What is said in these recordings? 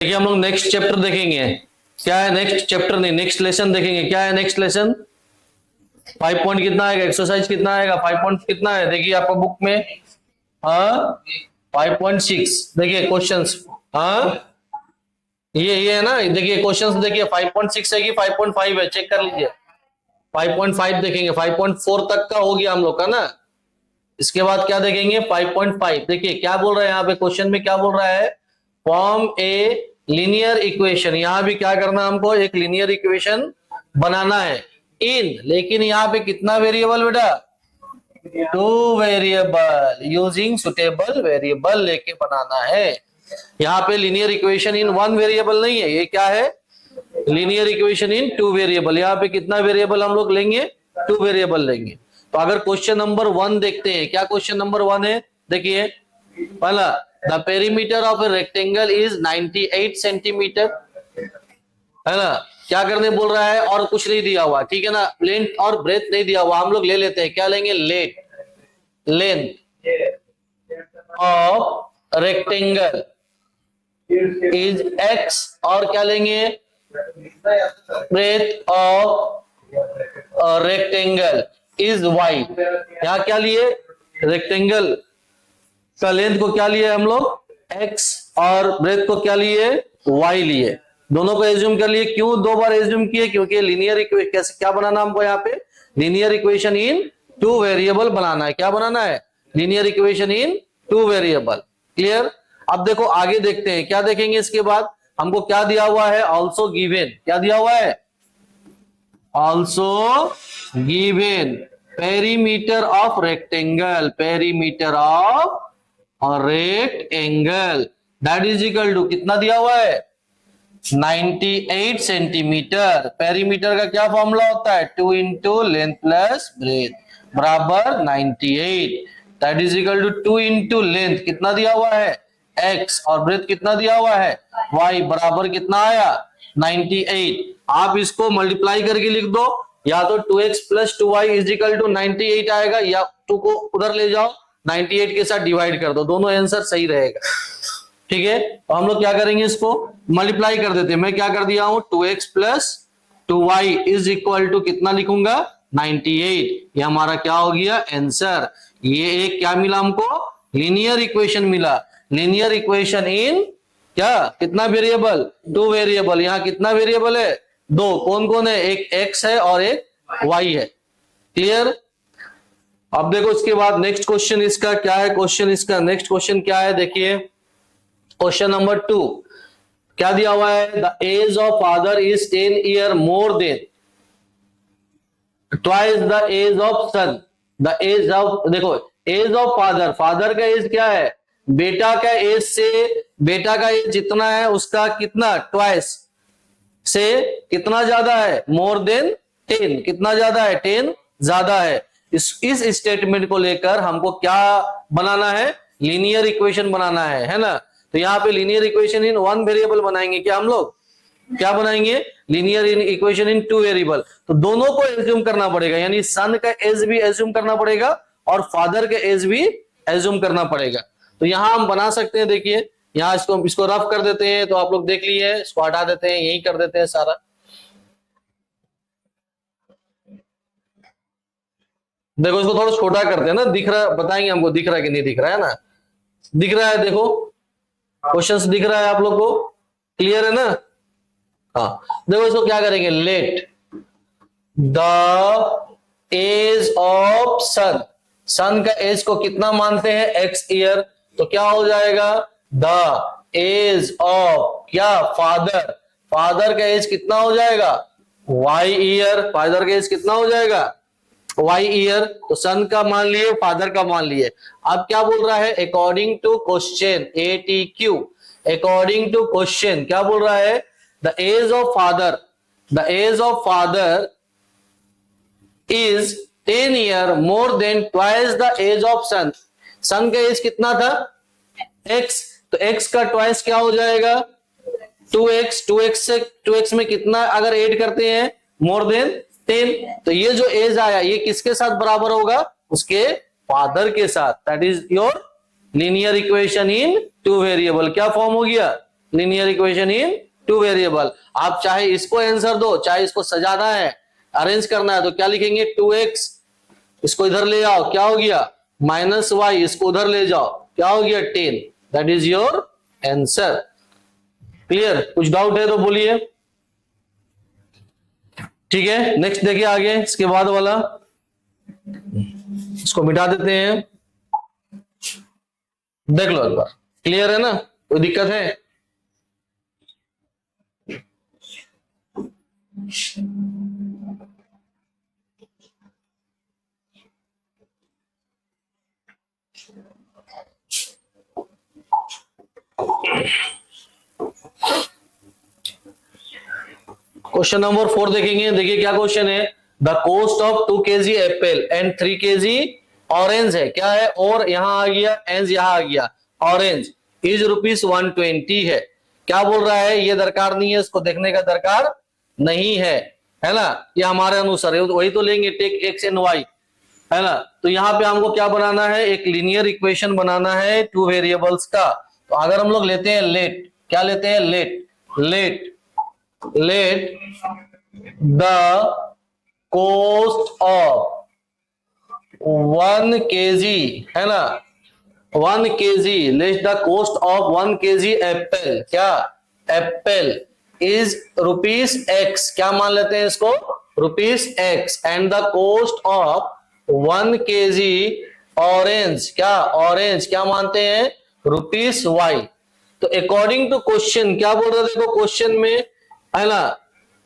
देखिए हम लोग नेक्स्ट चैप्टर देखेंगे। क्या है नेक्स्ट चैप्टर? नहीं, नेक्स्ट लेसन देखेंगे। क्या है नेक्स्ट लेसन? 5 पॉइंट कितना आएगा? एक्सरसाइज कितना आएगा? 5 पॉइंट कितना है? देखिए आपका बुक में 5.6। देखिए क्वेश्चंस। ये है ना, देखिए क्वेश्चंस देखिए 5.6 है कि 5.5 है, चेक कर लीजिए। 5.5 देखेंगे, 5.4 तक का हो गया हम लोग का ना। इसके बाद क्या देखेंगे? 5.5। देखिए क्या बोल रहा है यहाँ पे क्वेश्चन में, क्या बोल रहा है? Form a linear equation. यहां भी क्या करना, हमको एक लीनियर इक्वेशन बनाना है इन, लेकिन यहाँ पे कितना वेरिएबल बेटा? 2 वेरिएबल। यूजिंग सुटेबल वेरिएबल लेके बनाना है। यहाँ पे लीनियर इक्वेशन इन 1 वेरिएबल नहीं है, ये क्या है? लीनियर इक्वेशन इन 2 वेरिएबल। यहाँ पे कितना वेरिएबल हम लोग लेंगे? 2 वेरिएबल लेंगे। तो अगर क्वेश्चन नंबर 1 देखते हैं, क्या क्वेश्चन नंबर 1 है? देखिए पहला, the perimeter of a rectangle is 98 centimetre, है ना। क्या करने बोल रहा है? और कुछ नहीं दिया हुआ, ठीक है ना। लेंथ और ब्रेथ नहीं दिया हुआ, हम लोग ले लेते हैं। क्या लेंगे? Length of rectangle is x, और क्या लेंगे? Breadth of rectangle is y। यहां क्या लिए? रेक्टेंगल का लेंथ को क्या लिए हम लोग? x, और ब्रेथ को क्या लिए? y लिए। दोनों को एज्यूम कर लिए। क्यों 2 बार एज्यूम किए? क्योंकि लीनियर इक्वेशन कैसे, क्या बनाना हमको यहाँ पे? लीनियर इक्वेशन इन 2 वेरिएबल बनाना है। क्या बनाना है? लीनियर इक्वेशन इन 2 वेरिएबल। क्लियर? अब देखो आगे देखते हैं, क्या देखेंगे इसके बाद? हमको क्या दिया हुआ है? Also given. क्या दिया हुआ है? Also given perimeter of rectangle, perimeter of rectangle that is equal to कितना दिया हुआ है? 98 सेंटीमीटर। पेरीमीटर का क्या फॉर्मूला होता है? 2 इंटू लेंथ प्लस ब्रेथ बराबर 98। That is equal to 2 into length कितना दिया हुआ है? x, और ब्रेथ कितना दिया हुआ है? y, बराबर कितना आया? 98। आप इसको मल्टीप्लाई करके लिख दो, या तो 2x plus 2y is equal to 98 आएगा, या 2 को उधर ले जाओ 98 के साथ डिवाइड कर दो, दोनों आंसर सही रहेगा। ठीक है, तो हम लोग क्या करेंगे? इसको मल्टीप्लाई कर देते हैं। मैं क्या कर दिया हूं? 2x plus 2y is equal to कितना लिखूंगा? 98। ये हमारा क्या हो गया? आंसर। ये एक क्या मिला हमको? लीनियर इक्वेशन मिला। लीनियर इक्वेशन इन क्या, कितना वेरिएबल? 2 वेरिएबल। यहाँ कितना वेरिएबल है? 2। कौन कौन है? एक x है और एक y है। क्लियर? अब देखो इसके बाद नेक्स्ट क्वेश्चन इसका क्या है? क्वेश्चन इसका नेक्स्ट क्वेश्चन क्या है? देखिए क्वेश्चन नंबर 2 क्या दिया हुआ है? The age of father is 10 year more than twice the age of son. The age of, देखो एज ऑफ फादर, फादर का एज क्या है? बेटा का एज से, बेटा का एज जितना है उसका कितना? ट्वाइस से कितना ज्यादा है? More than 10। कितना ज्यादा है? 10 ज्यादा है। इस स्टेटमेंट को लेकर हमको क्या बनाना है? लीनियर इक्वेशन बनाना है ना। तो यहाँ पे लीनियर इक्वेशन इन 1 वेरिएबल बनाएंगे। क्या हम लोग क्या बनाएंगे? लीनियर इक्वेशन इन 2 वेरिएबल। तो दोनों को एज्यूम करना पड़ेगा, यानी सन का एज भी एज्यूम करना पड़ेगा और फादर का एज भी एज्यूम करना पड़ेगा। तो यहां हम बना सकते हैं। देखिए यहां इसको रफ कर देते हैं, तो आप लोग देख लिए, इसको हटा देते हैं, यही कर देते हैं सारा। देखो इसको थोड़ा छोटा करते हैं ना, दिख रहा, बताएंगे हमको दिख रहा है कि नहीं दिख रहा है ना। दिख रहा है, देखो क्वेश्चंस दिख रहा है आप लोग को, क्लियर है ना। हाँ देखो इसको क्या करेंगे? लेट द एज ऑफ सन, सन का एज को कितना मानते हैं? x year. तो क्या हो जाएगा? द एज ऑफ क्या? फादर, फादर का एज कितना हो जाएगा? y year. फादर का एज कितना हो जाएगा? y year. तो सन का मान लिए, फादर का मान लिए। अब क्या बोल रहा है? According to question ATQ, according to question क्या बोल रहा है? The age of father, the age of father is 10 year more than twice the age of son। सन का एज कितना था? x, तो x का ट्वाइस क्या हो जाएगा? 2x। 2x में कितना अगर ऐड करते हैं? More than 10। तो ये जो एज आया ये किसके साथ बराबर होगा? उसके फादर के साथ। That is your linear equation in 2 variable. क्या फॉर्म हो गया? Linear equation in two variable. आप चाहे इसको आंसर दो, चाहे इसको सजाना है, अरेंज करना है, तो क्या लिखेंगे 2x, इसको इधर ले आओ, क्या हो गया -y, इसको उधर ले जाओ, क्या हो गया 10। That is your answer. Clear? कुछ डाउट है तो बोलिए। ठीक है, नेक्स्ट देखिए आगे, इसके बाद वाला इसको मिटा देते हैं। देख लो एक बार, क्लियर है ना, कोई दिक्कत है? क्वेश्चन नंबर 4 देखेंगे। देखिए क्या क्वेश्चन है। The cost of 2 kg Apple and 3 kg orange है, क्या है, और यहां आ गया एंड, यहां आ गया ऑरेंज, इज ₹120 है। क्या बोल रहा है, ये दरकार नहीं है, इसको देखने का दरकार नहीं है ना, ये हमारे अनुसार है, वही तो लेंगे, टेक एक्स एंड वाई, है ना। तो यहाँ पे हमको क्या बनाना है, एक लीनियर इक्वेशन बनाना है टू वेरिएबल्स का। तो अगर हम लोग लेते हैं लेट, क्या लेते हैं, let the cost of 1 kg, है ना, 1 kg, let the cost of 1 kg apple, क्या एप्पल, इज ₹X, क्या मान लेते हैं इसको, ₹X, and the cost of 1 kg orange, क्या ऑरेंज, क्या मानते हैं, ₹Y। तो अकॉर्डिंग टू क्वेश्चन क्या बोल रहे थे, देखो क्वेश्चन में, है ना,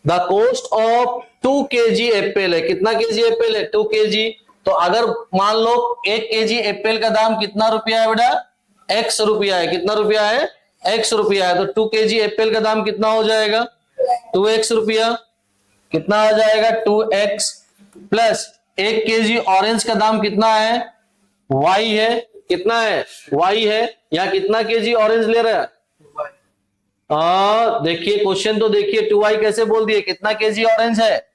the cost of 2 kg apple है, कितना केजी एप्पल है, 2 kg। तो अगर मान लो 1 kg एप्पल का दाम कितना रुपया है बेटा, X रुपया है, कितना रुपया है, X रुपया है। तो 2 kg एप्पल का दाम कितना हो जाएगा, 2x रुपया, कितना आ जाएगा 2x, प्लस 1 kg ऑरेंज का दाम कितना है, Y है, कितना है, Y है, या कितना kg ऑरेंज ले रहा है, देखिए क्वेश्चन तो देखिए, 2y कैसे बोल दिए, कितना kg ऑरेंज है,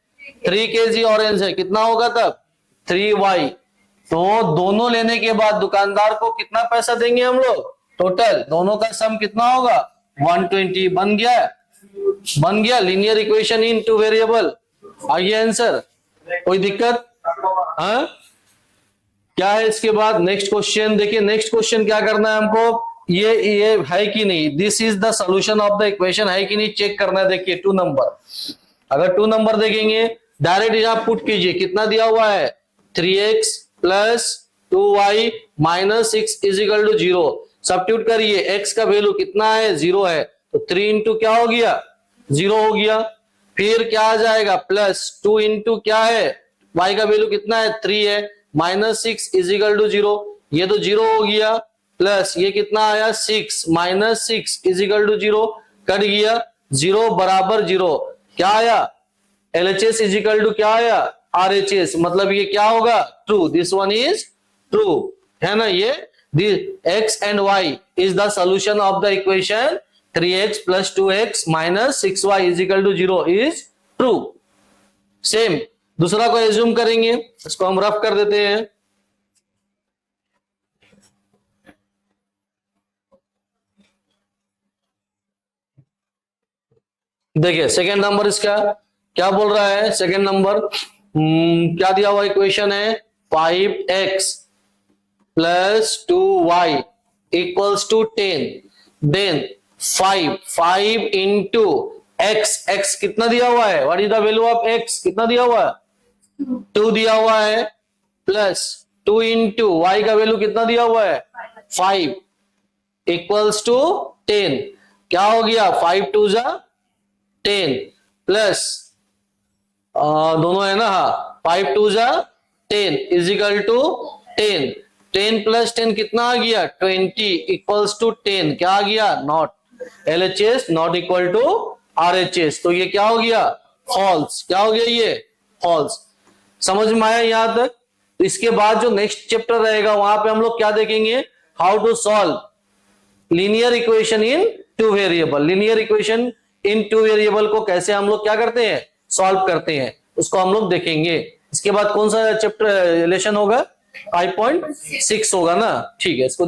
3 kg ऑरेंज है, कितना होगा तब 3y। तो दोनों लेने के बाद दुकानदार को कितना पैसा देंगे हम लोग, टोटल दोनों का सम कितना होगा 120। बन गया linear equation in two variable. आइए आंसर, कोई दिक्कत? हाँ, क्या है इसके बाद नेक्स्ट क्वेश्चन। देखिए नेक्स्ट क्वेश्चन क्या करना है हमको, ये है कि नहीं, this is the solution of the equation, है कि नहीं चेक करना है। देखिए 2 नंबर, अगर 2 नंबर देखेंगे डायरेक्ट यहां पुट कीजिए, कितना दिया हुआ है 3x plus 2y minus 6 is equal to 0। Substitute करिए, x का वैल्यू कितना है, 0 है, तो 3 इंटू क्या हो गया, 0 हो गया। फिर क्या आ जाएगा, प्लस 2 इंटू क्या है, y का वैल्यू कितना है 3 है, माइनस 6 इज इक्वल टू 0, ये तो 0 हो गया, प्लस ये कितना आया 6 minus 6 is equal to 0, cut गया, 0 बराबर 0, क्या आया LHS इज इक्वल टू क्या आया RHS, मतलब ये क्या होगा true, this one is true, है ना। ये x and y is the solution of the equation 3x plus 2x minus 6y is equal to 0 is true. Same दूसरा को एज्यूम करेंगे, इसको हम रफ कर देते हैं। देखिए सेकेंड नंबर इसका क्या बोल रहा है, सेकेंड नंबर क्या दिया हुआ इक्वेशन है, 5x plus 2y equals to 10, then 5 into x कितना दिया हुआ है, what is the value of x, कितना दिया हुआ है 2 दिया हुआ है, प्लस 2 इंटू y का वैल्यू कितना दिया हुआ है 5 इक्वल्स टू 10, क्या हो गया 5 2 जा 10 प्लस दोनों है ना, हाँ 5 2 जा 10 इज इक्वल टू 10, 10 प्लस 10 कितना आ गया 20 इक्वल्स टू 10, क्या आ गया not, LHS not equal to RHS, तो ये क्या हो गया फॉल्स, क्या हो गया ये फॉल्स। समझ में आया यहां तक? तो इसके बाद जो नेक्स्ट चैप्टर रहेगा वहां पे हम लोग क्या देखेंगे, how to solve linear equation in two variable, linear equation in two variable को कैसे हम लोग क्या करते हैं सॉल्व करते हैं, उसको हम लोग देखेंगे। इसके बाद कौन सा चैप्टर लेसन होगा 5.6 होगा ना, ठीक है इसको